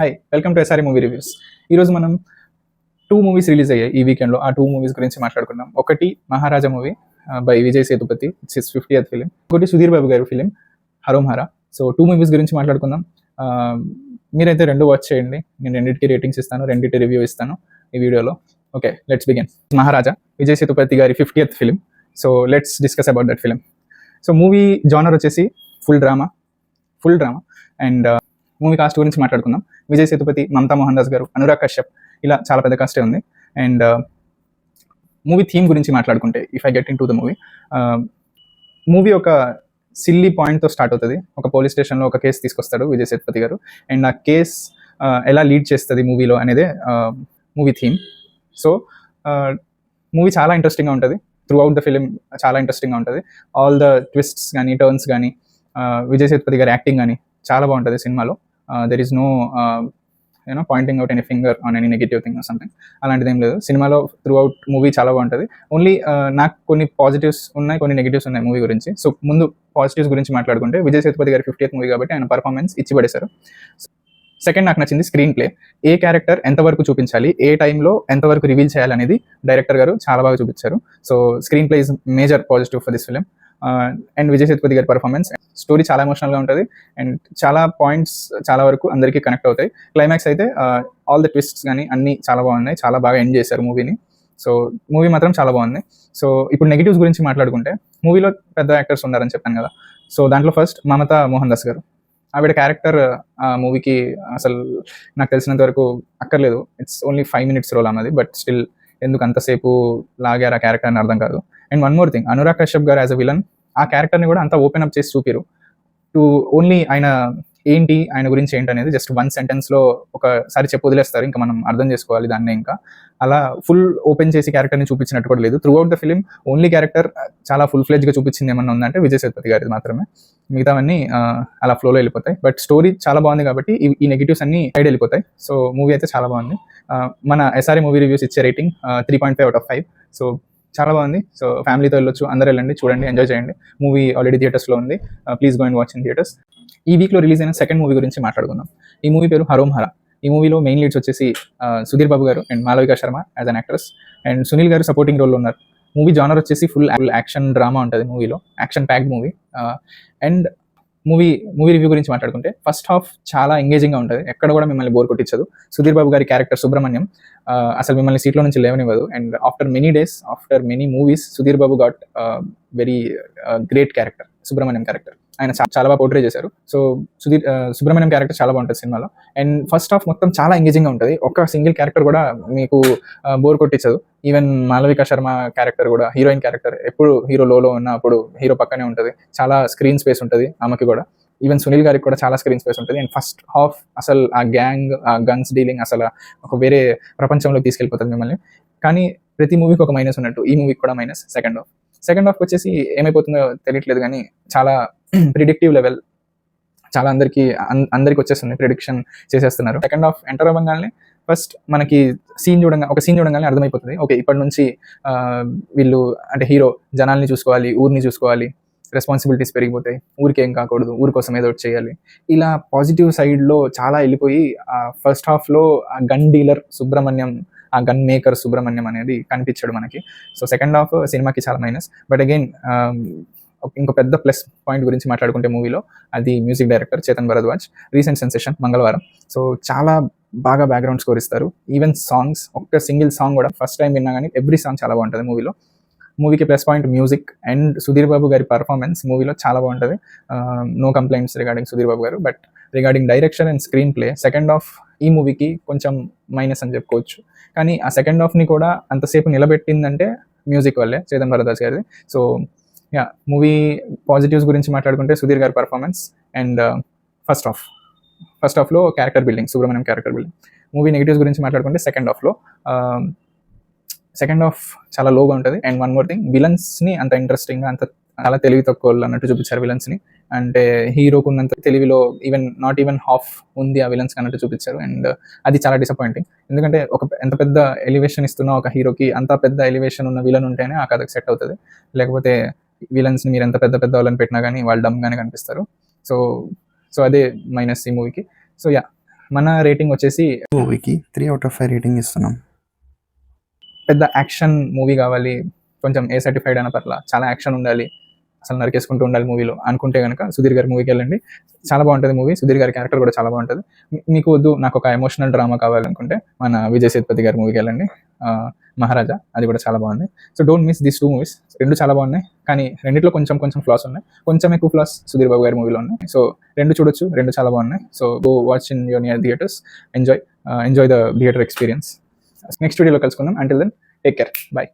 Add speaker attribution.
Speaker 1: Hi, welcome to SRA movie reviews. ఈరోజు మనం 2 movies release అయ్యాయి ఈ వీకెండ్‌లో. ఆ 2 మూవీస్ గురించి మాట్లాడుకుందాం. ఒకటి 'Maharaja' movie by Vijay Sethupathi. It's his 50th film. ఇంకోటి సుధీర్ బాబు గారి film 'Harom Hara'. So 2 movies గురించి మాట్లాడుకుందాం. మీరైతే 2 వాచ్ చేయండి. నేను రెండిటికి రేటింగ్స్ ఇస్తాను, రెండిటి రివ్యూ ఇస్తాను ఈ వీడియోలో. Okay, let's begin. 'Maharaja' Vijay Sethupathi గారి 50th film. So let's discuss about that film. So movie genre వచ్చేసి full drama and movie cast గురించి మాట్లాడుకుందాం. విజయ్ సేతుపతి, మమతా మోహన్ దాస్ గారు, అనురాగ్ కశ్యప్, ఇలా చాలా పెద్ద కాస్టే ఉంది. అండ్ మూవీ థీమ్ గురించి మాట్లాడుకుంటే, if I get in to the movie ఒక సిల్లీ పాయింట్తో స్టార్ట్ అవుతుంది. ఒక పోలీస్ స్టేషన్లో ఒక కేసు తీసుకొస్తాడు విజయ్ సేతుపతి గారు. అండ్ ఆ కేస్ ఎలా లీడ్ చేస్తుంది మూవీలో అనేదే మూవీ థీమ్. సో మూవీ చాలా ఇంట్రెస్టింగ్గా ఉంటుంది. త్రూ అవుట్ ద ఫిలిం చాలా ఇంట్రెస్టింగ్గా ఉంటుంది. ఆల్ ద ట్విస్ట్స్ కానీ, టర్న్స్ కానీ, విజయ్ సేతుపతి గారి యాక్టింగ్ కానీ చాలా బాగుంటుంది సినిమాలో. There is no pointing out any finger on any negative thing or something, అలాంటిది ఏం లేదు. సినిమాలో త్రూ అవుట్ మూవీ చాలా బాగుంటుంది. ఓన్లీ నాకు కొన్ని పాజిటివ్స్ ఉన్నాయి, కొన్ని నెగిటివ్స్ ఉన్నాయి మూవీ గురించి. సో ముందు పాజిటివ్స్ గురించి మాట్లాడుకుంటే, విజయ్ సేతుపతి గారి 50th మూవీ కాబట్టి ఆయన పర్ఫార్మెన్స్ ఇచ్చి పడేశారు. సెకండ్, నాకు నచ్చింది స్క్రీన్ ప్లే. ఏ క్యారెక్టర్ ఎంతవరకు చూపించాలి, ఏ టైంలో ఎంతవరకు రివీల్ చేయాలనేది డైరెక్టర్ గారు చాలా బాగా చూపించారు. So screen play is major positive for this film. And Vijay Sethupathi గారి పర్ఫార్మెన్స్, స్టోరీ చాలా ఎమోషనల్గా ఉంటుంది అండ్ చాలా పాయింట్స్ చాలా వరకు అందరికీ కనెక్ట్ అవుతాయి. క్లైమాక్స్ అయితే ఆల్ ద ట్విస్ట్స్ కానీ అన్నీ చాలా బాగున్నాయి, చాలా బాగా ఎంజాయ్ చేశారు మూవీని. సో మూవీ మాత్రం చాలా బాగుంది. సో ఇప్పుడు నెగిటివ్స్ గురించి మాట్లాడుకుంటే, మూవీలో పెద్ద యాక్టర్స్ ఉన్నారని చెప్పాను కదా. సో దాంట్లో ఫస్ట్ మమతా మోహన్ దాస్ గారు. ఆవిడ క్యారెక్టర్ మూవీకి అసలు నాకు తెలిసినంత వరకు అక్కర్లేదు. ఇట్స్ ఓన్లీ 5 minutes రోల్ అన్నది, బట్ స్టిల్ ఎందుకు అంతసేపు లాగారు ఆ క్యారెక్టర్ అని అర్థం కాదు. And one more thing, Anurag Kashyap గారు యాజ్ అ విలన్ ఆ క్యారెక్టర్ని కూడా అంతా ఓపెన్ అప్ చేసి చూపిరు. టు ఓన్లీ ఆయన ఏంటి, ఆయన గురించి ఏంటి అనేది జస్ట్ 1 సెంటెన్స్లో ఒకసారి చెప్పి వదిలేస్తారు. ఇంకా మనం అర్థం చేసుకోవాలి దాన్ని. ఇంకా అలా ఫుల్ ఓపెన్ చేసి క్యారెక్టర్ని చూపించినట్టు కూడా లేదు. Through out the film only character చాలా ఫుల్ ఫ్లెడ్జ్గా చూపించింది ఏమన్నా ఉందంటే విజయ్ సేతుపతి గారిది మాత్రమే. మిగతావన్నీ అలా ఫ్లోలో వెళ్ళిపోతాయి. బట్ స్టోరీ చాలా బాగుంది కాబట్టి ఈ నెగిటివ్స్ అన్ని సైడ్ వెళ్ళిపోతాయి. సో మూవీ అయితే చాలా బాగుంది. మన ఎస్ఆర్ఏ మూవీ రివ్యూస్ ఇచ్చే రేటింగ్ 3.5 out of 5. సో చాలా బాగుంది. సో ఫ్యామిలీతో వెళ్ళొచ్చు, అందరూ వెళ్ళండి, చూడండి, ఎంజాయ్ చేయండి. మూవీ ఆల్రెడీ థియేటర్స్లో ఉంది. Please go and watch in theatres. ఈ వీక్లో రిలీజ్ అయిన సెకండ్ మూవీ గురించి మాట్లాడుకుందాం. ఈ మూవీ పేరు 'హరోం హరా'. ఈ మూవీలో మెయిన్ లీడ్స్ వచ్చేసి సుధీర్ బాబు గారు and Malavika Sharma as an actress, and Sunil గారు సపోర్టింగ్ రోల్లో ఉన్నారు. మూవీ జానర్ వచ్చేసి ఫుల్ యాక్షన్ డ్రామా ఉంటుంది మూవీలో, action packed movie. And movie review గురించి మాట్లాడుకుంటే, ఫస్ట్ హాఫ్ చాలా ఎంగేజింగ్గా ఉంటుంది, ఎక్కడ కూడా మిమ్మల్ని బోర్ కొట్టించదు. సుధీర్ బాబు గారి క్యారెక్టర్ సుబ్రహ్మణ్యం అసలు మిమ్మల్ని సీట్లో నుంచి లేవనివ్వదు. And after many movies Sudheer Babu got very great character, Subrahmanyam character. ఆయన చాలా బాగా పోర్ట్రే చేశారు. సో సుబ్రహ్మణ్యం క్యారెక్టర్ చాలా బాగుంటుంది సినిమాలో. అండ్ ఫస్ట్ హాఫ్ మొత్తం చాలా ఎంగేజింగ్గా ఉంటుంది, ఒక్క సింగిల్ క్యారెక్టర్ కూడా మీకు బోర్ కొట్టించదు. ఈవెన్ మాలవిక శర్మ క్యారెక్టర్ కూడా, హీరోయిన్ క్యారెక్టర్, ఎప్పుడు హీరో లోలో ఉన్న అప్పుడు హీరో పక్కనే ఉంటుంది, చాలా స్క్రీన్ స్పేస్ ఉంటుంది ఆమెకి కూడా. ఈవెన్ సునీల్ గారికి కూడా చాలా స్క్రీన్ స్పేస్ ఉంటుంది. అండ్ ఫస్ట్ హాఫ్ అసలు ఆ గ్యాంగ్, ఆ గన్స్ డీలింగ్ అసలు ఒక వేరే ప్రపంచంలోకి తీసుకెళ్ళిపోతుంది మిమ్మల్ని. కానీ ప్రతి మూవీకి ఒక మైనస్ ఉన్నట్టు ఈ మూవీకి కూడా మైనస్. సెకండ్ హాఫ్ వచ్చేసి ఏమైపోతుందో తెలియట్లేదు, కానీ చాలా ప్రిడిక్టివ్ లెవెల్, చాలా అందరికి వచ్చేస్తుంది, ప్రిడిక్షన్ చేసేస్తున్నారు. సెకండ్ హాఫ్ ఎంటర్ అవ్వగానే ఫస్ట్ మనకి ఒక సీన్ చూడంగానే అర్థమైపోతుంది, ఓకే ఇప్పటి నుంచి వీళ్ళు అంటే హీరో జనాల్ని చూసుకోవాలి, ఊరిని చూసుకోవాలి, రెస్పాన్సిబిలిటీస్ పెరిగిపోతాయి, ఊరికి ఏం కాకూడదు, ఊరి కోసం ఏదో ఒకటి చేయాలి. ఇలా పాజిటివ్ సైడ్లో చాలా వెళ్ళిపోయి ఫస్ట్ హాఫ్లో ఆ గన్ డీలర్ సుబ్రహ్మణ్యం, ఆ గన్ మేకర్ సుబ్రహ్మణ్యం అనేది కనిపించాడు మనకి. సో సెకండ్ హాఫ్ సినిమాకి చాలా మైనస్. బట్ అగైన్ ఇంకో పెద్ద ప్లస్ పాయింట్ గురించి మాట్లాడుకుంటే మూవీలో, అది music director Chetan Bharadwaj. Recent sensation Mangalavaaram. So చాలా బాగా బ్యాక్గ్రౌండ్ స్కోర్ ఇస్తారు. ఈవెన్ సాంగ్స్, ఒక్క సింగిల్ సాంగ్ కూడా ఫస్ట్ టైం విన్నా కానీ ఎవ్రీ సాంగ్ చాలా బాగుంటుంది మూవీలో. మూవీకి plus point music and Sudheer Babu గారి పర్ఫార్మెన్స్ మూవీలో చాలా బాగుంటుంది. No complaints regarding Sudheer Babu garu. But regarding direction and screen play, second half ఈ మూవీకి కొంచెం మైనస్ అని చెప్పుకోవచ్చు. కానీ ఆ సెకండ్ హాఫ్ని కూడా అంతసేపు నిలబెట్టిందంటే మ్యూజిక్ వల్లే, చేతన్ భరద్వాజ్ గారిది. సో మూవీ పాజిటివ్స్ గురించి మాట్లాడుకుంటే సుధీర్ గారి పర్ఫార్మెన్స్ అండ్ ఫస్ట్ హాఫ్లో character building, Subrahmanyam character building. Movie negatives గురించి మాట్లాడుకుంటే సెకండ్ హాఫ్ చాలా లోగా ఉంటుంది. అండ్ వన్ మోర్ థింగ్, విలన్స్ని అంత ఇంట్రెస్టింగ్గా, అంత చాలా తెలివి తక్కువ అన్నట్టు చూపించారు విలన్స్ని. అంటే హీరోకు ఉన్నంత తెలివిలో నాట్ ఈవెన్ హాఫ్ ఉంది ఆ విలన్స్ అన్నట్టు చూపించారు. అండ్ అది చాలా డిసప్పాయింటింగ్. ఎందుకంటే ఎంత పెద్ద ఎలివేషన్ ఇస్తున్నా ఒక హీరోకి, అంత పెద్ద ఎలివేషన్ ఉన్న విలన్ ఉంటేనే ఆ కథకు సెట్ అవుతుంది. లేకపోతే విలన్స్ని మీరు ఎంత పెద్ద వాళ్ళని పెట్టినా కానీ వాళ్ళు డమ్గానే కనిపిస్తారు. సో అదే మైనస్ ఈ మూవీకి. సో మన రేటింగ్ వచ్చేసి
Speaker 2: మూవీకి 3/5 రేటింగ్ ఇస్తున్నాం.
Speaker 1: పెద్ద యాక్షన్ మూవీ కావాలి, కొంచెం ఏ సర్టిఫైడ్ అయిన పర్లా, చాలా యాక్షన్ ఉండాలి, అసలు నరికేసుకుంటూ ఉండాలి మూవీలో అనుకుంటే కనుక సుధీర్ గారి మూవీకి వెళ్ళండి. చాలా బాగుంటుంది మూవీ. సుధీర్ గారి క్యారెక్టర్ కూడా చాలా బాగుంటుంది. మీకు వద్దు, నాకు ఒక ఎమోషనల్ డ్రామా కావాలనుకుంటే మన విజయ్ సేతుపతి గారి మూవీకి వెళ్ళండి, మహారాజా. అది కూడా చాలా బాగుంది. So don't miss this 2 movies. రెండు చాలా బాగున్నాయి, కానీ రెండిట్లో కొంచెం కొంచెం ఫ్లాస్ ఉన్నాయి. కొంచెం ఎక్కువ ఫ్లాస్ సుధీర్ బాబు గారి మూవీలో ఉన్నాయి. సో రెండు చూడొచ్చు, రెండు చాలా బాగున్నాయి. So go watch in your near theatres. Enjoy the theatre experience. Next వీడియోలో కలుసుకుందాం. Until then take care. Bye.